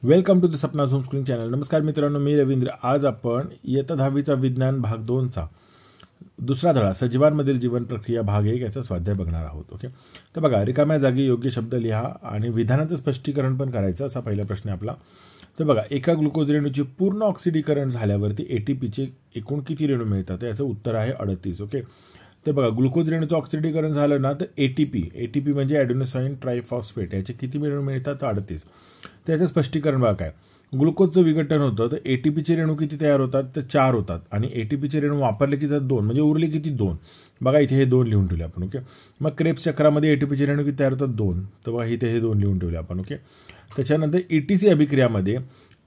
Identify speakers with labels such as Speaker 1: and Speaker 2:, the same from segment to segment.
Speaker 1: Welcome to the Sapna homeschooling channel. नमस्कार मित्रांनो, मी रवींद्र. आज आपण इयत्ता 10वीचा विज्ञान भाग 2चा दुसरा धडा सजीवांमधील जीवन प्रक्रिया भाग 1 याचा स्वाध्याय बघणार आहोत. ओके, तर बघा, रिकाम्या जागी योग्य शब्द लिहा आणि विधानाचं स्पष्टीकरण पण करायचं, असा पहिला प्रश्न आपला. तर बघा, एका ग्लुकोज रेणूचे पूर्ण ऑक्सिडीकरण झाल्यावरती एटीपीचे एकूण किती रेणू मिळतात? याचं उत्तर आहे 38. ओके, तर बघा, ग्लुकोज रेणूचं ऑक्सिडीकरण झालं ना तर एटीपी म्हणजे ॲडेनोसाईन ट्रायफॉस्फेट, याचे किती रेणू मिळतात? 38. त्याचं स्पष्टीकरण बघा काय, ग्लुकोजचं विघटन होतं तर एटीपीचे रेणू किती तयार होतात? तर 4 होतात आणि एटीपीचे रेणू वापरले की 2, म्हणजे उरले किती? 2. बघा, इथे हे 2 लिहून ठेवले आपण. ओके, मग क्रेब्स चक्रामध्ये एटीपीचे रेणू किती तयार होतात? 2. तर बघा, इथे हे 2 लिहून ठेवले आपण. ओके, त्याच्यानंतर ETC अभिक्रियामध्ये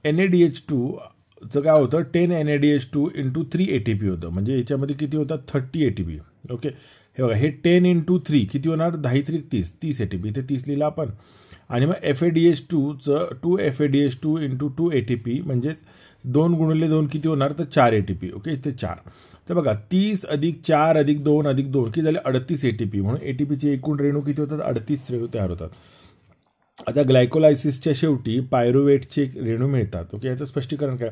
Speaker 1: NADH2चं काय होतं? 10 NADH2 × 3 ATP होतं, म्हणजे याच्यामध्ये किती होतात? 30 ATP. ओके, हे बघा, हे 10 × 3 किती होणार? 10 × 30 ATP. इथे 30 लिहिलं आपण. आणि मग FADH2चं 2 FADH2 × 2 ATP, म्हणजेच 2 × 2 किती होणार? तर 4 ATP. ओके, इथे 4. तर बघा, 30 + 4 + 2 + 2 किती झाले? 38 ATP. म्हणून एटीपीचे एकूण रेणू किती होतात? 38 रेणू तयार होतात. आता ग्लायकोलायसिसच्या शेवटी पायरुवेटचे रेणू मिळतात. ओके, याचं स्पष्टीकरण काय?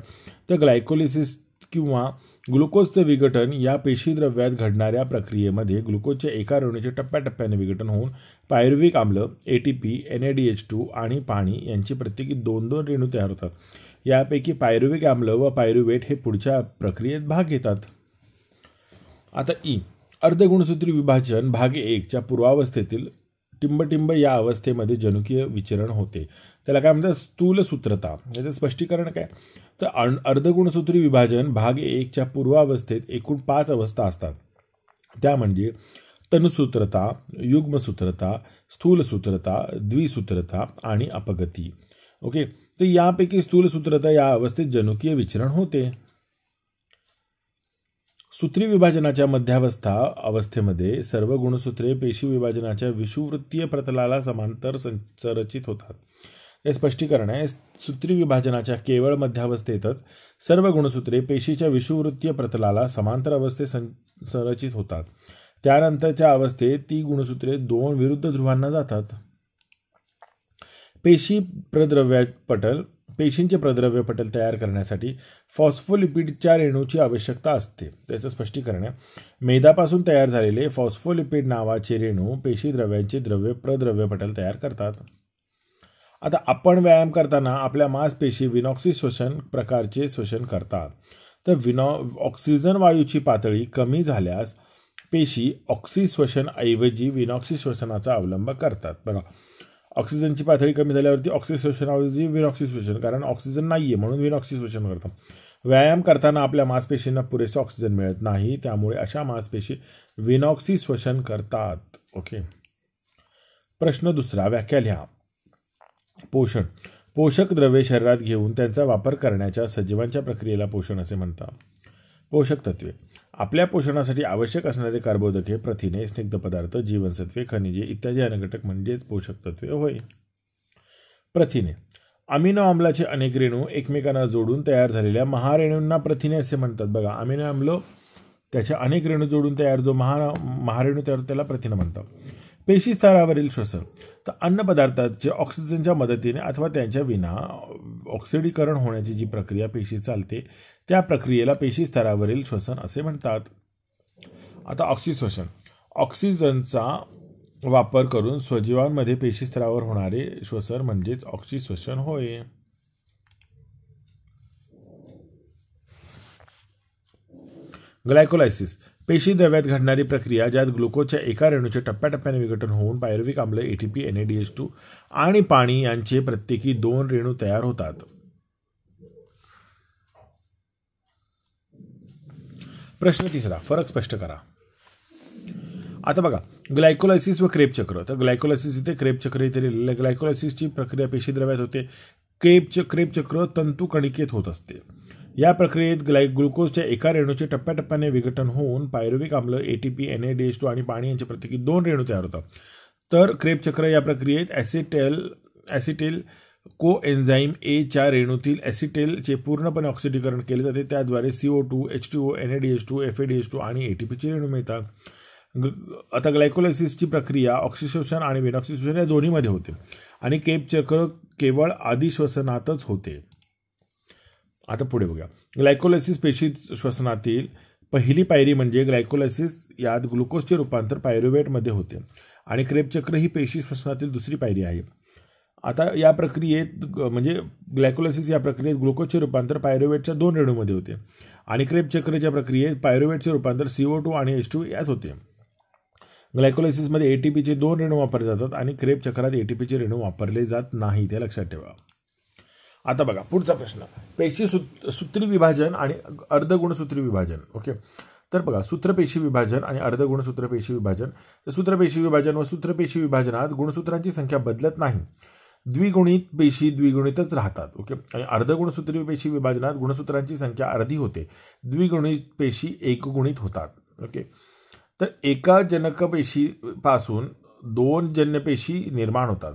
Speaker 1: तर ग्लायकोलिसिस किंवा ग्लुकोजचं विघटन या पेशीद्रव्यात घडणाऱ्या प्रक्रियेमध्ये ग्लुकोजच्या एका रेणूचे टप्प्याटप्प्याने विघटन होऊन पायरुविक आम्ल, ATP, NADH2 आणि पाणी यांची प्रत्येकी 2-2 रेणू तयार होतात. यापैकी पायरुविक आम्ल व पायरुवेट हे पुढच्या प्रक्रियेत भाग घेतात. आता अर्धगुणसूत्री विभाजन भाग 1 च्या पूर्वावस्थेतील टिंबटिंब या अवस्थेमध्ये जनुकीय विचरण होते. त्याला काय म्हणतात? स्थूल सूत्रता. याचं स्पष्टीकरण काय? तर अर्धगुणसूत्री विभाजन भाग 1 च्या पूर्वावस्थेत एकूण 5 अवस्था असतात. त्या म्हणजे तनुसूत्रता, युग्मसूत्रता, स्थूलसूत्रता, द्विसूत्रता आणि अपगती. ओके, तर यापैकी स्थूलसूत्रता या अवस्थेत जनुकीय विचरण होते. सूत्री विभाजनाच्या मध्यावस्था अवस्थेमध्ये सर्व गुणसूत्रे पेशी विभाजनाच्या विषुववृत्तीय प्रतलाला समांतर संरचित होतात. हे स्पष्टीकरण आहे. सूत्री विभाजनाच्या केवळ मध्यावस्थेतच सर्व गुणसूत्रे पेशीच्या विषुववृत्तीय प्रतलाला समांतर अवस्थेत संरचित होतात. त्यानंतरच्या अवस्थेत ती गुणसूत्रे 2 विरुद्ध ध्रुवांना जातात. पेशींचे प्रद्रव्य पटल तयार करण्यासाठी फॉस्फोलिपिडच्या रेणूची आवश्यकता असते. त्याचं स्पष्टीकरण आहे. मेदापासून तयार झालेले फॉस्फोलिपिड नावाचे रेणू पेशीद्रव्यांचे प्रद्रव्य पटल तयार करतात. आता आपण व्यायाम करताना आपल्या मांसपेशी विनॉक्सी श्वसन प्रकारचे श्वसन करतात. तर ऑक्सिजन वायूची पातळी कमी झाल्यास पेशी ऑक्सिश्वसन ऐवजी विनॉक्सी श्वसनाचा अवलंब करतात. बघा, ऑक्सिजनची पातळी कमी झाल्यावरती ऑक्सिश्वसनाऐवजी विनॉक्सी श्वसन, कारण ऑक्सिजन नाही आहे म्हणून विनॉक्सी श्वसन करतात. व्यायाम करताना आपल्या मांसपेशींना पुरेसा ऑक्सिजन मिळत नाही, त्यामुळे अशा मांसपेशी विनॉक्सी श्वसन करतात. ओके, प्रश्न दुसरा, व्याख्या लिहा. पोषण. पोषक द्रव्ये शरीरात घेऊन त्यांचा वापर करण्याच्या सजीवांच्या प्रक्रियेला पोषण असे म्हणतात. पोषक तत्वे. आपल्या पोषणासाठी आवश्यक असणारे कार्बोदके, प्रथिने, स्निग्ध पदार्थ, जीवनसत्वे, खनिजे इत्यादी अनघटक म्हणजेच पोषक तत्वे होय. प्रथिने. अमिनो आम्लाचे अनेक रेणू एकमेकांना जोडून तयार झालेल्या महारेणूंना प्रथिने असे म्हणतात. बघा, अमिनो आम्ल त्याच्या अनेक रेणू जोडून तयार जो महारेणू तयार त्याला प्रथिने म्हणतात. पेशी स्तरावरील श्वसन. तर अन्न पदार्थाचे ऑक्सिजनच्या मदतीने अथवा त्यांच्या विना ऑक्सिडीकरण होण्याची जी प्रक्रिया पेशी चालते त्या प्रक्रियेला पेशी स्तरावरील श्वसन असे म्हणतात. आता ऑक्सिश्वसन. ऑक्सिजनचा वापर करून सजीवांमध्ये पेशी स्तरावर होणारे श्वसन म्हणजेच ऑक्सिश्वसन होय. ग्लायकोलायसिस. पेशी द्रव्यात घडणारी प्रक्रिया ज्यात ग्लुकोजच्या एका रेणूचे टप्प्याटप्प्याने विघटन होऊन पायरुविक आम्ल, ATP, NADH2 आणि पाणी यांचे प्रत्येकी 2 रेणू तयार होतात. प्रश्न तिसरा, फरक स्पष्ट करा. आता बघा, ग्लायकोलायसिस व क्रेब चक्र. तर ग्लायकोलायसिस इथे, क्रेब चक्र इथे लिहिलेलं. ग्लायकोलायसिसची प्रक्रिया पेशी द्रव्यात होते. क्रेब चक्र तंतुकणिकेत होत असते. या प्रक्रियेत ग्लुकोजच्या एका रेणूचे टप्प्याटप्प्याने विघटन होऊन पायरुविक आम्ल, ATP, NADH2 आणि पाणी यांचे प्रत्येकी 2 रेणू तयार होतात. तर क्रेब चक्र या प्रक्रियेत ॲसिटेल कोएन्झाईम A च्या रेणूतील ॲसिटेलचे पूर्णपणे ऑक्सिडीकरण केले जाते. त्याद्वारे CO2, H2O, NADH2, FADH2 आणि ATPचे रेणू मिळतात. आता ग्लायकोलायसिसची प्रक्रिया ऑक्सिशोषण आणि विनॉक्सिशोषण या दोन्हीमध्ये होते आणि क्रेब्स चक्र केवळ आधी श्वसनातच होते. आता पुढे बघा, ग्लायकोलायसिस पेशी श्वसनातील पहिली पायरी म्हणजे ग्लायकोलायसिस. यात ग्लुकोजचे रूपांतर पायरुवेटमध्ये होते आणि क्रेब्स चक्र ही पेशी श्वसनातील दुसरी पायरी आहे. आता या प्रक्रियेत म्हणजे ग्लायकोलायसिस या प्रक्रियेत ग्लुकोजचे रूपांतर पायरुवेटच्या 2 रेणूमध्ये होते आणि क्रेब्स चक्रच्या प्रक्रियेत पायरुवेटचे रूपांतर CO2 आणि H2 यात होते. ग्लायकोलायसिसमध्ये एटीपीचे 2 रेणू वापरले जातात आणि क्रेब्स चक्रात एटीपीचे रेणू वापरले जात नाही, ते लक्षात ठेवा. आता बघा पुढचा प्रश्न, पेशी सूत्री विभाजन आणि अर्धगुणसूत्री विभाजन. ओके, तर बघा सूत्रपेशी विभाजन आणि अर्धगुणसूत्र पेशी विभाजन. तर सूत्रपेशी विभाजन व सूत्रपेशी विभाजनात गुणसूत्रांची संख्या बदलत नाही, द्विगुणित पेशी द्विगुणितच राहतात. ओके, आणि अर्धगुणसूत्री पेशी विभाजनात गुणसूत्रांची संख्या अर्धी होते, द्विगुणित पेशी एकगुणित होतात. ओके, तर एका जनकपेशीपासून 2 जन्यपेशी निर्माण होतात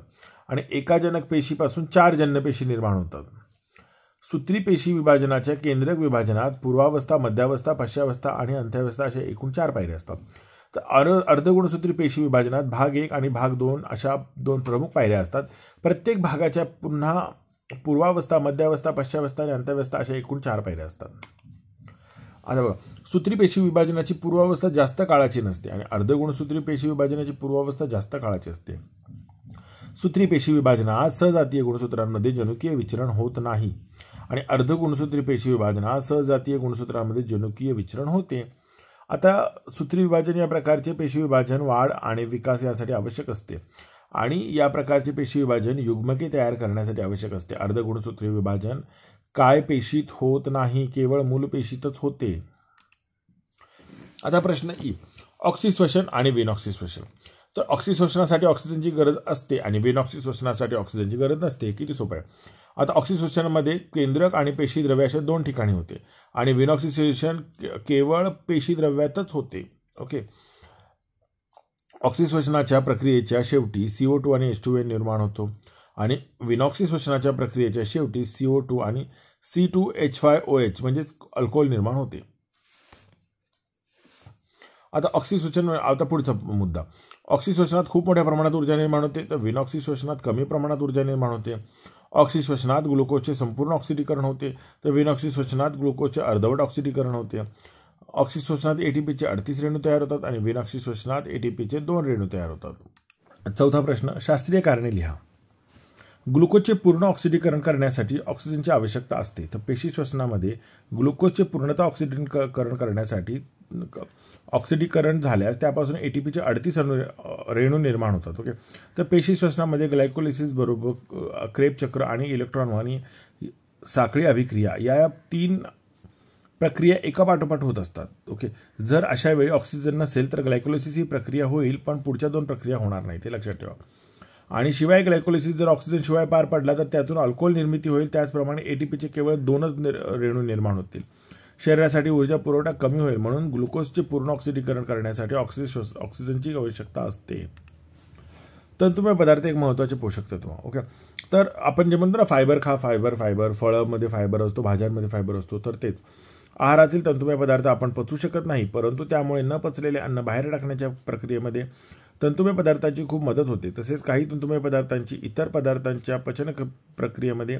Speaker 1: आणि एका जनक पेशीपासून 4 जन्यपेशी निर्माण होतात. सूत्री पेशी विभाजनाच्या केंद्रक विभाजनात पूर्वावस्था, मध्यावस्था, पश्चावस्था आणि अंत्यावस्था अशा एकूण 4 पायऱ्या असतात. तर अर्धगुणसूत्री पेशी विभाजनात भाग 1 आणि भाग 2 अशा 2 प्रमुख पायऱ्या असतात. प्रत्येक भागाच्या पुन्हा पूर्वावस्था, मध्यावस्था, पश्चावस्था आणि अंत्यावस्था अशा एकूण 4 पायऱ्या असतात. आता बघा, सूत्री पेशी विभाजनाची पूर्वावस्था जास्त काळाची नसते आणि अर्धगुणसूत्री पेशी विभाजनाची पूर्वावस्था जास्त काळाची असते. सूत्री पेशी विभाजनात सहजातीय गुणसूत्रांमध्ये जनुकीय विचरण होत नाही आणि अर्धगुणसूत्री पेशी विभाजनात सहजातीय गुणसूत्रांमध्ये जनुकीय विचरण होते. आता सूत्री विभाजन या प्रकारचे पेशी विभाजन वाढ आणि विकास यासाठी आवश्यक असते आणि या प्रकारचे पेशी विभाजन युग्मके तयार करण्यासाठी आवश्यक असते. अर्धगुणसूत्री विभाजन काय पेशीत होत नाही, केवळ मूलपेशीतच होते. आता प्रश्न ई, ऑक्सिश्वसन आणि विनॉक्सिश्वसन. तर ऑक्सिश्वसनासाठी ऑक्सिजनची गरज असते आणि विनॉक्सिश्वसनासाठी ऑक्सिजनची गरज नसते. किती सोपं आहे. आता ऑक्सिश्वसनामध्ये केंद्रक आणि पेशीद्रव्य अशा 2 ठिकाणी होते आणि विनॉक्सिश्वसन केवळ पेशीद्रव्यातच होते. ओके, ऑक्सिश्वसनाच्या प्रक्रियेच्या शेवटी CO2 आणि H2 निर्माण होतो आणि विनॉक्सिश्वसनाच्या प्रक्रियेच्या शेवटी CO2 आणि C2H5OH म्हणजेच अल्कोहोल निर्माण होते. आता ऑक्सिश्वसन, आता पुढचा मुद्दा, ऑक्सिश्वसनात खूप मोठ्या प्रमाणात ऊर्जा निर्माण होते तर विनॉक्सिश्वसनात कमी प्रमाणात ऊर्जा निर्माण होते. ऑक्सिश्वसनात ग्लुकोजचे संपूर्ण ऑक्सिडीकरण होते तर विनॉक्सिश्वसनात ग्लुकोजचे अर्धवट ऑक्सिडीकरण होते. ऑक्सिश्वसनात एटीपीचे 38 रेणू तयार होतात आणि विनॉक्सिश्वसनात एटीपीचे 2 रेणू तयार होतात. चौथा प्रश्न, शास्त्रीय कारणे लिहा. ग्लुकोजचे पूर्ण ऑक्सिडीकरण करण्यासाठी ऑक्सिजनची आवश्यकता असते तर पेशी श्वसनामध्ये ग्लुकोजचे पूर्णतः ऑक्सिडीकरण करण्यासाठी ऑक्सिडीकरण झाल्यास त्यापासून एटीपीचे 38 रेणू निर्माण होतात. ओके, तर पेशी श्वसनामध्ये ग्लायकोलायसिस बरोबर क्रेब्स चक्र आणि इलेक्ट्रॉन आणि साखळी अभिक्रिया या 3 प्रक्रिया एका पाठोपाठ होत असतात. ओके, जर अशा वेळी ऑक्सिजन नसेल तर ग्लायकोलायसिस ही प्रक्रिया होईल पण पुढच्या 2 प्रक्रिया होणार नाही, ते लक्षात ठेवा. आणि शिवाय ग्लायकोलायसिस जर ऑक्सिजन शिवाय पार पडला तर त्यातून अल्कोहोल निर्मिती होईल. त्याचप्रमाणे एटीपीचे केवळ 2च रेणू निर्माण होतील. शरीरासाठी ऊर्जा पुरवठा कमी होईल म्हणून ग्लुकोजचे पूर्ण ऑक्सिडीकरण करण्यासाठी ऑक्सिजनची आवश्यकता असते. तंतुमय पदार्थ एक महत्त्वाचे पोषक तत्व. ओके, तर आपण जे म्हणतो ना फायबर खा, फायबर फळामध्ये फायबर असतो, भाज्यांमध्ये फायबर असतो, तर तेच आहारातील तंतुमय पदार्थ आपण पचवू शकत नाही परंतु त्यामुळे न पचलेले अन्न बाहेर टाकण्याच्या प्रक्रियेमध्ये तंतुमय पदार्थांची खूप मदत होते. तसेच काही तंतुमय पदार्थांची इतर पदार्थांच्या पचन प्रक्रियेमध्ये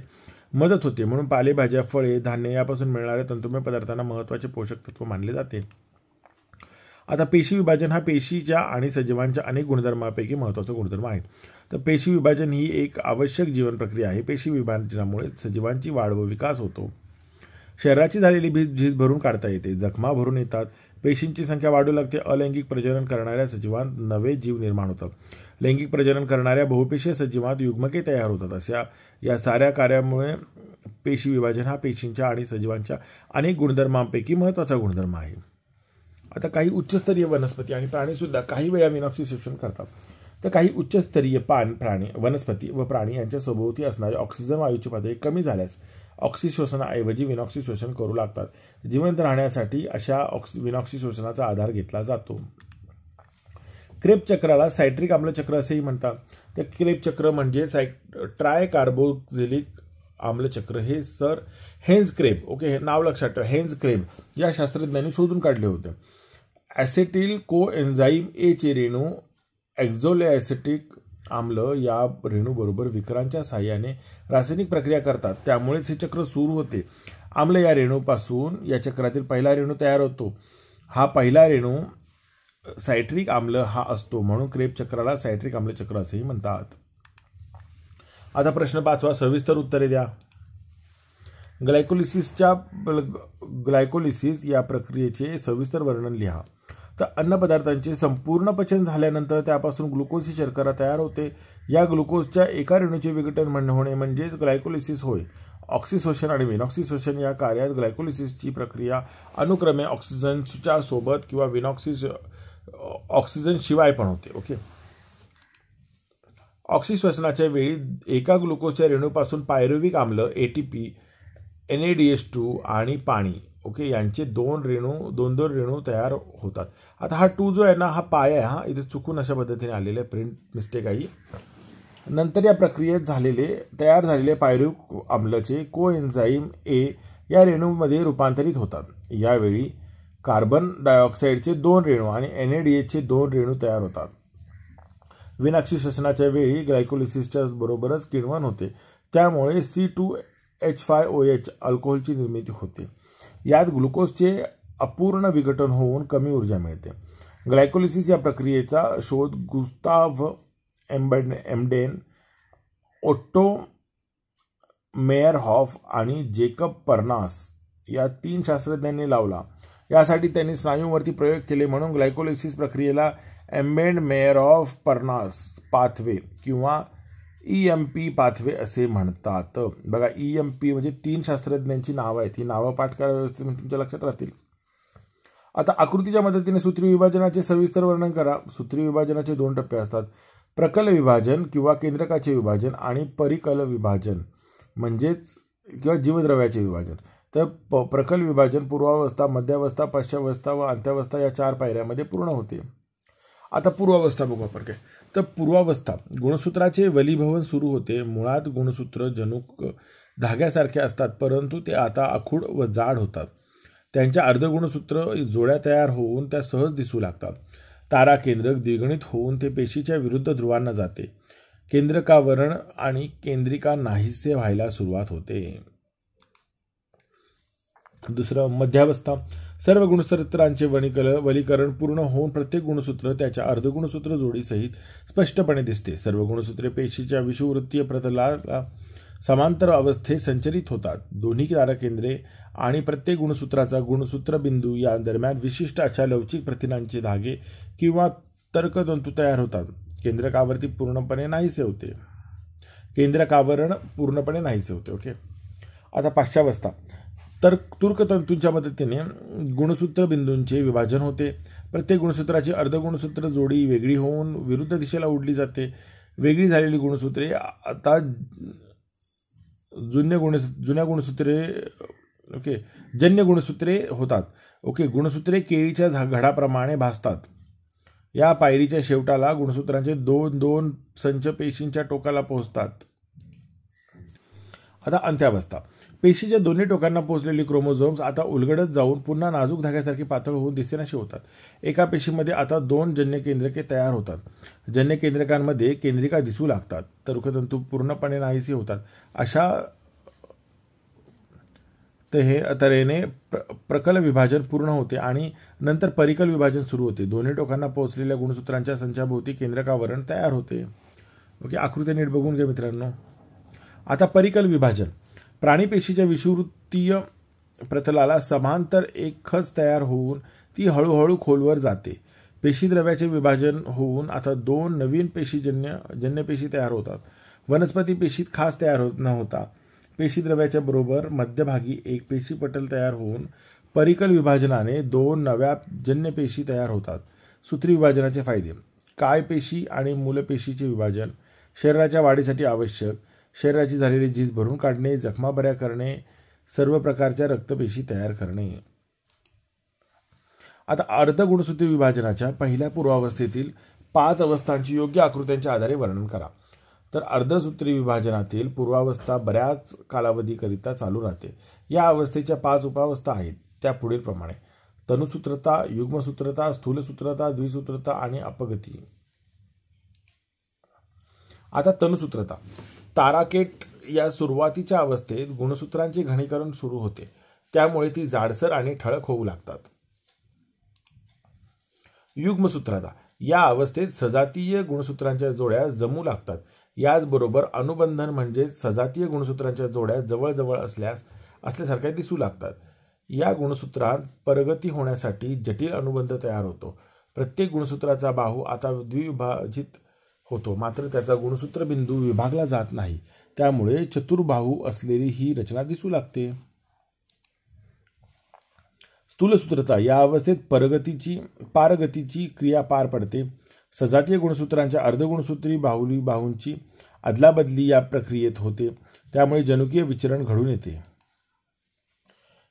Speaker 1: मदत होते म्हणून पालेभाज्या, फळे, धान्य यापासून मिळणाऱ्या तंतुमय पदार्थांना महत्त्वाचे पोषक तत्व मानले जाते. आता पेशी विभाजन हा पेशीच्या आणि सजीवांच्या अनेक गुणधर्मांपैकी महत्त्वाचा गुणधर्म आहे. तर पेशी विभाजन ही एक आवश्यक जीवन प्रक्रिया आहे. पेशी विभाजनामुळे सजीवांची वाढ व विकास होतो. शरीराची झालेली झीज भरून काढता येते, जखमा भरून येतात, पेशींची संख्या वाढू लागते, अलैंगिक प्रजनन करणाऱ्या सजीवांत नवे जीव निर्माण होतात, लैंगिक प्रजनन करणाऱ्या बहुपेशीय सजीवांत युग्मके तयार होतात. अशा या साऱ्या कार्यामुळे पेशी विभाजन हा पेशींच्या आणि सजीवांच्या अनेक गुणधर्मांपैकी महत्त्वाचा गुणधर्म आहे. आता काही उच्चस्तरीय वनस्पती आणि प्राणीसुद्धा काही वेळा विनॉक्सिश्वसन करतात. तर काही उच्चस्तरीय प्राणी, वनस्पती व प्राणी यांच्या सभोवती असणारे ऑक्सिजन वायूची पातळी कमी झाल्यास ऑक्सिश्वसनाऐवजी विनॉक्सिश्वसन करू लागतात. जिवंत राहण्यासाठी अशा विनॉक्सिश्वसनाचा आधार घेतला जातो. क्रेब्स चक्राला सायट्रिक आम्ल चक्र असेही म्हणतात. तर क्रेब्स चक्र म्हणजे ट्राय कार्बोक्झिलिक आम्ल चक्र हे सर हेन्झ क्रेब, ओके, हे नाव लक्षात ठेवा, हेन्झ क्रेब या शास्त्रज्ञांनी शोधून काढले होते. ॲसेटिल कोएन्झाईम ए चे रेणू ॲक्झोलॅसिटिक आम्ल या रेणूबरोबर विकरांच्या साहाय्याने रासायनिक प्रक्रिया करतात, त्यामुळेच हे चक्र सुरू होते. आम्ल या रेणूपासून या चक्रातील पहिला रेणू तयार होतो. हा पहिला रेणू सायट्रिक आम्ल हा असतो, म्हणून क्रेब चक्राला सायट्रिक आम्ल चक्र असेही म्हणतात. आता प्रश्न 5वा, सविस्तर उत्तरे द्या. ग्लायकोलिसिस या प्रक्रियेचे सविस्तर वर्णन लिहा. तर अन्नपदार्थांचे संपूर्ण पचन झाल्यानंतर त्यापासून ग्लुकोजची शर्करा तयार होते. या ग्लुकोजच्या एका रेणूचे विघटन होणे म्हणजेच ग्लायकोलिसिस होय. ऑक्सिशोषण आणि विनॉक्सिशोषण या कार्यात ग्लायकोलिसिसची प्रक्रिया अनुक्रमे ऑक्सिजनच्या सोबत किंवा ऑक्सिजन शिवाय पण होते. ओके. ऑक्सिश्वसनाच्या वेळी एका ग्लुकोजच्या रेणूपासून पायरुव्हिक आम्ल ATP, NADH2 आणि पाणी ओके यांचे दोन रेणू तयार होतात. आता हा 2 जो आहे ना, हा पाय आहे. हा इथे चुकून अशा पद्धतीने आलेले प्रिंट मिस्टेक आहे. नंतर या प्रक्रियेत तयार झालेले पायरुव्हिक आम्लचे कोएन्झाईम A या रेणूमध्ये रूपांतरित होतात. यावेळी कार्बन डायऑक्साईडचे 2 रेणू आणि NADH चे 2 रेणू तयार होतात. विनाक्षी वेळी ग्लायकोलिसिसच्या बरोबरच किण्वन होते, त्यामुळे C2H5OH अल्कोहोलची निर्मिती होते. यात ग्लुकोजचे अपूर्ण विघटन होऊन कमी ऊर्जा मिळते. ग्लायकोलिसिस या प्रक्रियेचा शोध गुस्ताव्ह एम्डेन, ओट्टो मेयरहॉफ आणि जेकब पर्नास या 3 शास्त्रज्ञांनी लावला. यासाठी त्यांनी स्नायूंवरती प्रयोग केले, म्हणून ग्लायकोलिसिस प्रक्रियेला एम्बेड मेयरहॉफ पर्नास पाथवे किंवा EMP पाथवे असे म्हणतात. बघा, EMP म्हणजे 3 शास्त्रज्ञांची नावं आहेत. ही नावं पाठ करा व्यवस्थित, तुमच्या लक्षात राहतील. आता आकृतीच्या मदतीने सूत्री विभाजनाचे सविस्तर वर्णन करा. सूत्री विभाजनाचे 2 टप्पे असतात. प्रकल विभाजन किंवा केंद्रकाचे विभाजन आणि परिकल विभाजन म्हणजेच किंवा जीवद्रव्याचे विभाजन. तर प्रकल विभाजन पूर्वावस्था, मध्यावस्था, पश्चावस्था व अंत्यावस्था या 4 पायऱ्यामध्ये पूर्ण होते. आता पूर्वावस्था बघू आपण काय. तर पूर्वावस्था गुणसूत्राचे वलीभवन सुरू होते. मुळात गुणसूत्र जनुक धाग्यासारखे असतात, परंतु ते आता आखूड व जाड होतात. त्यांच्या अर्धगुणसूत्र जोड्या तयार होऊन त्या सहज दिसू लागतात. तारा केंद्रक द्विगुणित होऊन ते पेशीच्या विरुद्ध ध्रुवांना जाते. केंद्रकावरण आणि केंद्रिका नाहीसे व्हायला सुरुवात होते. दुसरं, मध्यावस्था. सर्व गुणसूत्रांचे वलीकरण पूर्ण होऊन प्रत्येक गुणसूत्र त्याच्या अर्धगुणसूत्र जोडीसहित स्पष्टपणे दिसते. सर्व गुणसूत्रे पेशीच्या विषुववृत्तीय प्रतलाला समांतर अवस्थेत संचलित होतात. दोन्ही ताराकेंद्रे आणि प्रत्येक गुणसूत्राचा गुणसूत्र बिंदू या दरम्यान विशिष्ट अशा लवचिक प्रथिनांचे धागे किंवा तर्कतंतू तयार होतात. केंद्रकावरण पूर्णपणे नाहीसे होते. ओके. आता पाश्चावस्था. तर तुर्कतंतूंच्या मदतीने गुणसूत्र बिंदूंचे विभाजन होते. प्रत्येक गुणसूत्राची अर्धगुणसूत्र जोडी वेगळी होऊन विरुद्ध दिशेला उडली जाते. वेगळी झालेली गुणसूत्रे आता जुन्या गुणसूत्रे जन्य गुणसूत्रे होतात. ओके. गुणसूत्रे केळीच्या घडाप्रमाणे भासतात. या पायरीच्या शेवटाला गुणसूत्रांचे 2 संच पेशींच्या टोकाला पोहोचतात. आता अंत्यावस्था. पेशीच्या दोन्ही टोकांना पोहोचलेली क्रोमोझोम्स आता उलगडत जाऊन पुन्हा नाजूक धाग्यासारखी पातळ होऊन दिसेनाशी होतात. एका पेशीमध्ये आता 2 जन्य केंद्रके तयार होतात. जन्य केंद्रकांमध्ये केंद्रिका दिसू लागतात. तर्कतंतू पूर्णपणे नाहीसे होतात. अशा तऱ्हेने प्रकल विभाजन पूर्ण होते आणि नंतर परिकल विभाजन सुरू होते. दोन्ही टोकांना पोहोचलेल्या गुणसूत्रांच्या संचाभोवती केंद्रकावरण तयार होते. ओके. आकृती नीट बघून घ्या मित्रांनो. आता परिकल विभाजन. प्राणीपेशीच्या विषुववृत्तीय प्रतलाला समांतर एक खच तयार होऊन ती हळूहळू खोलवर जाते. पेशीद्रव्याचे विभाजन होऊन आता 2 नवीन जन्यपेशी तयार होतात. वनस्पती पेशीत खास तयार न होता पेशीद्रव्याच्या बरोबर मध्यभागी एक पेशीपटल तयार होऊन परिकल विभाजनाने 2 नव्या जन्यपेशी तयार होतात. सूत्री विभाजनाचे फायदे. काय पेशी आणि मूलपेशीचे विभाजन. शरीराच्या वाढीसाठी आवश्यक. शरीराची झालेली झीज भरून काढणे, जखमा बऱ्या करणे, सर्व प्रकारच्या रक्तपेशी तयार करणे. आता अर्धगुणसूत्री विभाजनाच्या पहिल्या पूर्वावस्थेतील 5 अवस्थांची योग्य आकृत्यांच्या आधारे वर्णन करा. तर अर्धसूत्री विभाजनातील पूर्वावस्था बऱ्याच कालावधीकरिता चालू राहते. या अवस्थेच्या 5 उपावस्था आहेत त्या पुढील प्रमाणे. तनुसूत्रता, युग्मसूत्रता, स्थूलसूत्रता, द्विसूत्रता आणि अपगती. आता तनुसूत्रता. ताराकेट या सुरुवातीच्या अवस्थेत गुणसूत्रांचे घनीकरण सुरू होते, त्यामुळे ती जाडसर आणि ठळक होऊ लागतात. युग्मसूत्रता. या अवस्थेत सजातीय गुणसूत्रांच्या जोड्या जमू लागतात. याचबरोबर अनुबंधन म्हणजे सजातीय गुणसूत्रांच्या जोड्या जवळजवळ असल्यासारख्या दिसू लागतात. या गुणसूत्रांत परगती होण्यासाठी जटिल अनुबंध तयार होतो. प्रत्येक गुणसूत्राचा बाहू आता द्विविभाजित होतो, मात्र त्याचा गुणसूत्र बिंदू विभागला जात नाही, त्यामुळे चतुर्बाहू असलेली ही रचना दिसू लागते. स्थूलसूत्रता. या अवस्थेत पारगतीची क्रिया पार पडते. सजातीय गुणसूत्रांच्या अर्धगुणसूत्री बाहूंची अदलाबदली या प्रक्रियेत होते, त्यामुळे जनुकीय विचरण घडून येते.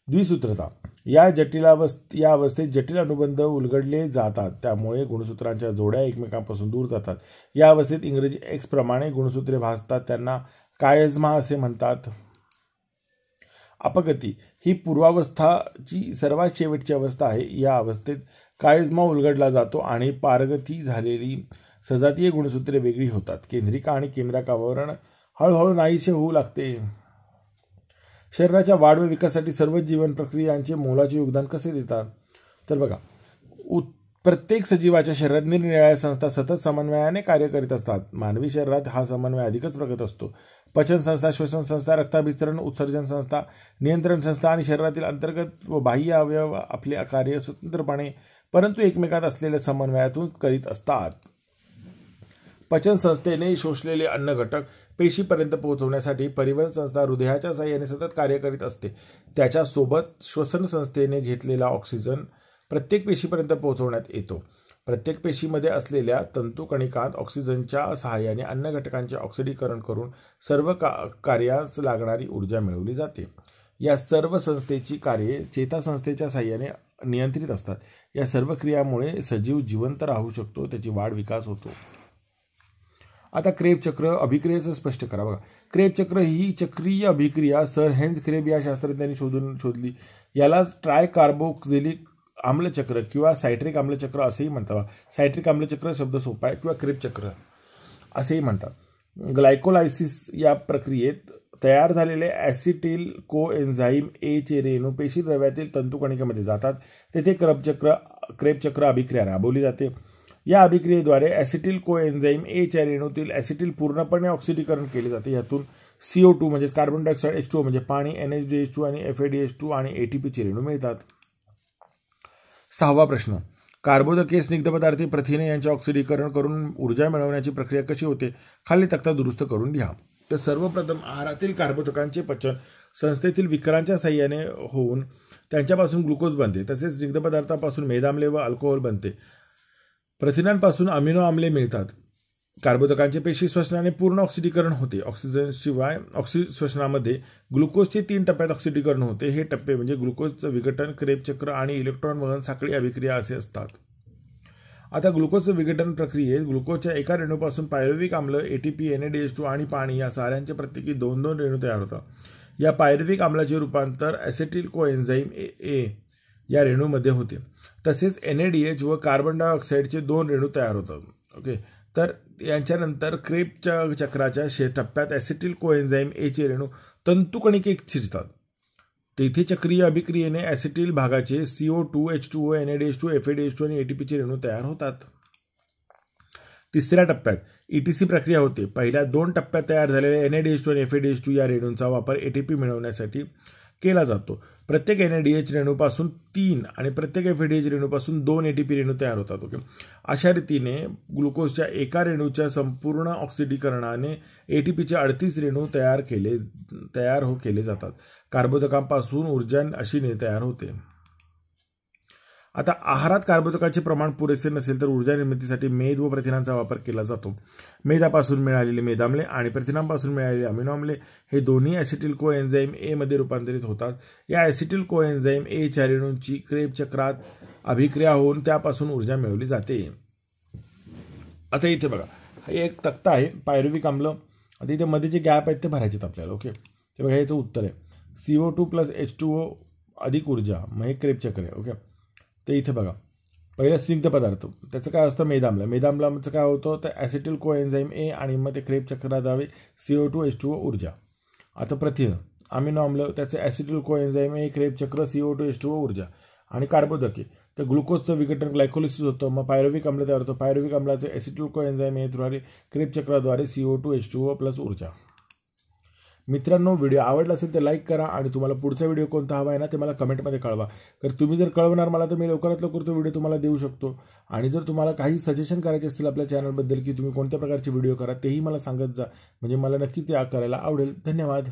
Speaker 1: द्विसूत्रता. या अवस्थेत जटिल अनुबंध उलगडले जातात, त्यामुळे गुणसूत्रांच्या जोड्या एकमेकांपासून दूर जातात. या अवस्थेत इंग्रजी एक्स प्रमाणे गुणसूत्रे भासतात, त्यांना कायझमा असे म्हणतात. अपगती ही पूर्वावस्थाची सर्वात शेवटची अवस्था आहे. या अवस्थेत कायझमा उलगडला जातो आणि पारगती झालेली सजातीय गुणसूत्रे वेगळी होतात. केंद्रिका आणि केंद्रक आवरण हळूहळू नाहीसे होऊ लागते. शरीराच्या वाढ व विकासासाठी सर्व जीवन प्रक्रियांचे मोलाचे योगदान कसे देतात? तर बघा, प्रत्येक सजीवाच्या शरीरात निरनिराळ्या संस्था सतत समन्वयाने कार्य करीत असतात. मानवी शरीरात हा समन्वय अधिकच प्रगत असतो. पचन संस्था, श्वसन संस्था, रक्ताभिसरण, उत्सर्जन संस्था, नियंत्रण संस्था आणि शरीरातील अंतर्गत व बाह्य अवयव आपले कार्य स्वतंत्रपणे परंतु एकमेकात असलेल्या समन्वयातून करीत असतात. पचन संस्थेने शोषलेले अन्न घटक पेशीपर्यंत पोहोचवण्यासाठी परिवहन संस्था हृदयाच्या साहाय्याने सतत कार्य करीत असते. त्याच्यासोबत श्वसन संस्थेने घेतलेला ऑक्सिजन प्रत्येक पेशीपर्यंत पोहोचवण्यात येतो. प्रत्येक पेशीमध्ये असलेल्या तंतुकणिकांत ऑक्सिजनच्या सहाय्याने अन्न घटकांचे ऑक्सिडीकरण करून सर्व कार्यास लागणारी ऊर्जा मिळवली जाते. या सर्व संस्थेची कार्ये चेतासंस्थेच्या साहाय्याने नियंत्रित असतात. या सर्व क्रियामुळे सजीव जिवंत राहू शकतो, त्याची वाढ विकास होतो. आता क्रेब चक्र अभिक्रियेचं स्पष्ट करा. बघा, क्रेब चक्र ही चक्रीय अभिक्रिया सर हेन्झ क्रेब या शास्त्रज्ञांनी शोधली. यालाच ट्रायकार्बोक्झिलिक आम्लचक्र किंवा सायट्रिक आम्लचक्र असेही म्हणतात. सायट्रिक आम्लचक्र शब्द सोपा आहे, किंवा क्रेब चक्र असेही म्हणतात. ग्लायकोलायसिस या प्रक्रियेत तयार झालेले ॲसिटिल कोएन्झाईम ए चे रेणू पेशी द्रव्यातील तंतुकणिकेमध्ये जातात. तेथे क्रेब चक्र अभिक्रिया राबवली जाते. या अभिक्रियेद्वारे ॲसिटिल कोएन्झाईम ए च्या रेणूतील ॲसिटिल पूर्णपणे ऑक्सिडीकरण केले जाते. यातून CO2 म्हणजे कार्बन डायऑक्साईड, H2O म्हणजे पाणी, NH2 आणि FADH2 आणि ATP चे रेणू मिळतात. 6वा प्रश्न, कार्बोदके, स्निग्ध पदार्थ, प्रथिने यांचे ऑक्सिडीकरण करून ऊर्जा मिळवण्याची प्रक्रिया कशी होते? खाली तक्ता दुरुस्त करून लिहा. तर सर्वप्रथम आहारातील कार्बोदकांचे पचन संस्थेतील विकरांच्या साहाय्याने होऊन त्यांच्यापासून ग्लुकोज बनते. तसेच स्निग्ध पदार्थापासून मेदाम्ले व अल्कोहोल बनते. प्रथिनांपासून अमिनो आम्ले मिळतात. कार्बोदकांचे पेशी श्वसनाने पूर्ण ऑक्सिडीकरण होते. ऑक्सिजनशिवाय श्वसनामध्ये ग्लुकोजचे 3 टप्प्यात ऑक्सिडीकरण होते. हे टप्पे म्हणजे ग्लुकोजचं विघटन, क्रेब चक्र आणि इलेक्ट्रॉन वहन साखळी अभिक्रिया असे असतात. आता ग्लुकोजचं विघटन प्रक्रियेत ग्लुकोजच्या एका रेणूपासून पायरुव्हिक आम्ल, ATP, NADH2 आणि पाणी या साऱ्यांचे प्रत्येकी 2-2 रेणू तयार होतात. या पायरुव्हिक आम्लाचे रूपांतर ॲसिटिल कोएन्झाईम ए या रेणूमध्ये होते. तसेच NADH व कार्बन डायऑक्साईडचे 2 रेणू तयार होतात. ओके, तर यांच्यानंतर क्रेब चक्राच्या टप्प्यात ॲसिटिल कोएन्झाईम ए चे रेणू तंतुकणिकेत शिरतात. तेथे चक्रीय अभिक्रियेने ॲसिटिल भागाचे CO2, H2O, NADH2, FADH2 आणि ATP चे रेणू तयार होतात. तिसऱ्या टप्प्यात ETC प्रक्रिया होते. पहिल्या 2 टप्प्यात तयार झालेल्या NADH2 आणि FADH2 या रेणूंचा वापर ATP मिळवण्यासाठी केला जातो. प्रत्येक NADH रेणूपासून 3 आणि प्रत्येक FADH रेणूपासून 2 ATP रेणू तयार होतात. ओके, अशा रीतीने ग्लुकोजच्या एका रेणूच्या संपूर्ण ऑक्सिडीकरणाने ATPचे 38 रेणू तयार केले जातात. कार्बोदकांपासून ऊर्जा अशी तयार होते. आता आहारात कार्बोदकाचे प्रमाण पुरेसे नसेल तर ऊर्जा निर्मितीसाठी मेद व प्रथिनांचा वापर केला जातो. मेदापासून मिळालेले मेदाम्ले आणि प्रथिनांपासून मिळालेले अमिनो आम्ले हे दोन्ही ॲसिटिल कोएन्झाईम ए मध्ये रूपांतरित होतात. या ॲसिटिल कोएन्झाईम ए च्या रेणूंची क्रेब चक्रात अभिक्रिया होऊन त्यापासून ऊर्जा मिळवली जाते. आता इथे बघा, हे एक तक्ता आहे. पायरुव्हिक आम्ल, आता इथे मध्ये जे गॅप आहेत ते भरायचे आपल्याला. ओके, ते बघा, याचं उत्तर आहे CO2 + H2O अधिक ऊर्जा, मग हे क्रेब चक्र आहे. ओके, तर इथे बघा, पहिलं स्निग्ध पदार्थ त्याचं काय असतं, मेदाम्ल. मेदाम्लाचं काय होतं तर ॲसिटिल कोएन्झाईम ए आणि मग ते क्रेब चक्राद्वारे CO2 H2O ऊर्जा. आता प्रथिन अमिनो आम्ल त्याचे ॲसिटिल कोएन्झाईम ए क्रेब चक्र CO2 H2O ऊर्जा. आणि कार्बोदके तर ग्लुकोजचं विघटन ग्लायकोलिसिस होतं, मग पायरुव्हिक आम्ल तयार होतं. पायरुव्हिक आम्लाचे ॲसिटिल कोएन्झाईम ए द्वारे क्रेब चक्राद्वारे CO2 H2O प्लस ऊर्जा. मित्रांनो, व्हिडिओ आवडला असेल तर लाईक करा आणि तुम्हाला पुढचा व्हिडिओ कोणता हवा आहे ना ते मला कमेंटमध्ये कळवा. तर तुम्ही जर कळवणार मला तर मी लवकरात लवकर तो व्हिडिओ तुम्हाला देऊ शकतो. आणि जर तुम्हाला काही सजेशन करायचे असतील आपल्या चॅनलबद्दल की तुम्ही कोणत्या प्रकारचे व्हिडिओ करा तेही मला सांगत जा, म्हणजे मला नक्की ते करायला आवडेल. धन्यवाद.